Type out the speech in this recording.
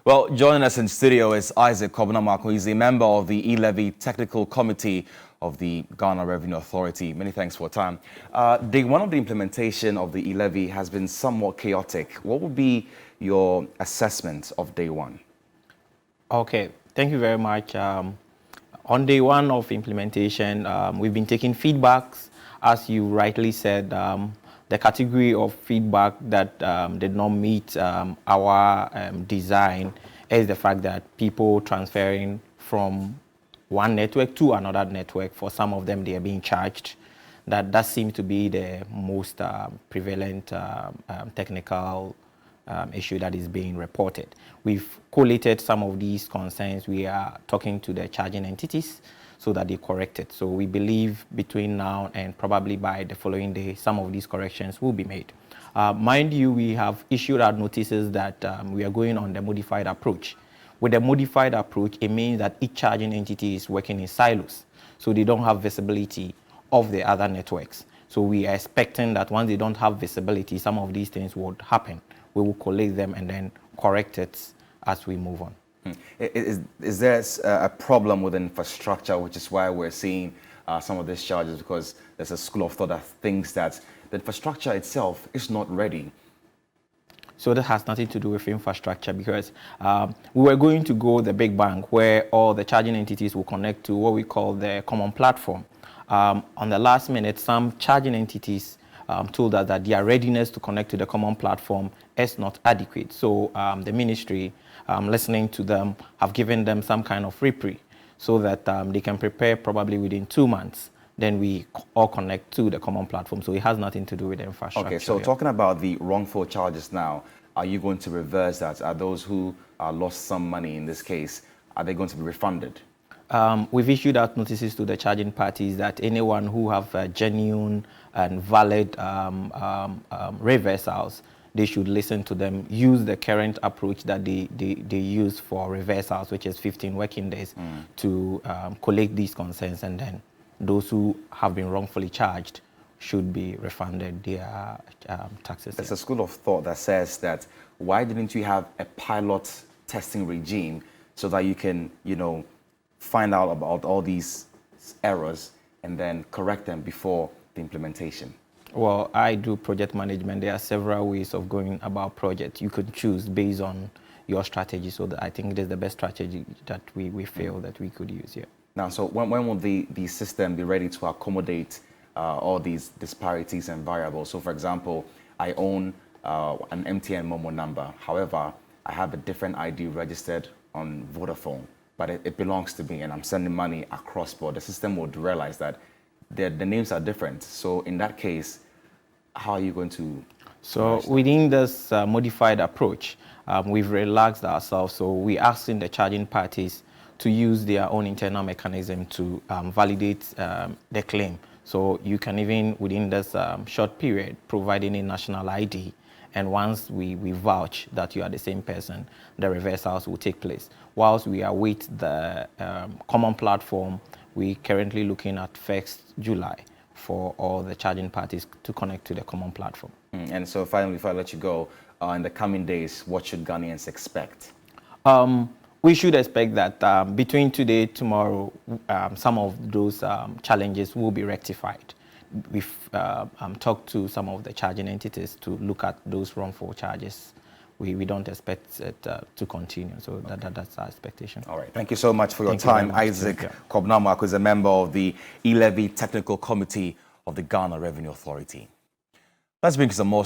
Well, joining us in studio is Isaac Kobnamako. He's a member of the E-levy Technical Committee of the Ghana Revenue Authority. Many thanks for your time. Day one of the implementation of the E-levy has been somewhat chaotic. What would be your assessment of day one? Okay, thank you very much. On day one of implementation, we've been taking feedbacks. As you rightly said, the category of feedback that did not meet our design is the fact that people transferring from one network to another network, for some of them they are being charged. That seems to be the most prevalent technical issue that is being reported. We've collated some of these concerns. We are talking to the charging entities so that they correct it. So we believe between now and probably by the following day, some of these corrections will be made. Mind you, we have issued out notices that we are going on the modified approach. With the modified approach, it means that each charging entity is working in silos, so they don't have visibility of the other networks. So we are expecting that once they don't have visibility, some of these things would happen. We will collate them and then correct it as we move on. Is there a problem with infrastructure, which is why we're seeing some of these charges? Because there's a school of thought that thinks that the infrastructure itself is not ready. So that has nothing to do with infrastructure, because we were going to go the big bang where all the charging entities will connect to what we call the common platform. On the last minute, some charging entities told us that their readiness to connect to the common platform is not adequate. So the ministry, listening to them, have given them some kind of reprieve so that they can prepare probably within 2 months. Then we all connect to the common platform. So it has nothing to do with the infrastructure. Okay, so talking about the wrongful charges now, are you going to reverse that? Are those who lost some money in this case, are they going to be refunded? We've issued out notices to the charging parties that anyone who have genuine and valid reversals, they should listen to them, use the current approach that they use for reversals, which is 15 working days, to collect these concerns, and then those who have been wrongfully charged should be refunded their taxes. There's a school of thought that says that why didn't you have a pilot testing regime so that you can, find out about all these errors and then correct them before the implementation? Well, I do project management. There are several ways of going about projects. You could choose based on your strategy. So that I think it is the best strategy that we feel that we could use here. Now, so when will the system be ready to accommodate all these disparities and variables? So, for example, I own an MTN Momo number. However, I have a different ID registered on Vodafone, but it belongs to me and I'm sending money across board. The system would realize that the names are different. So in that case, how are you going to? So within this modified approach, we've relaxed ourselves. So we're asking the charging parties to use their own internal mechanism to validate the claim. So you can even, within this short period, provide any national ID. And once we vouch that you are the same person, the reversals will take place. Whilst we await the common platform, we're currently looking at 1st July for all the charging parties to connect to the common platform. And so finally, before I let you go, in the coming days, what should Ghanaians expect? We should expect that between today and tomorrow, some of those challenges will be rectified. We've talked to some of the charging entities to look at those wrongful charges. We don't expect it to continue, so that's our expectation. All right, thank you so much for your time. Isaac Kobnamako is a member of the E-levy Technical Committee of the Ghana Revenue Authority. Let's bring some more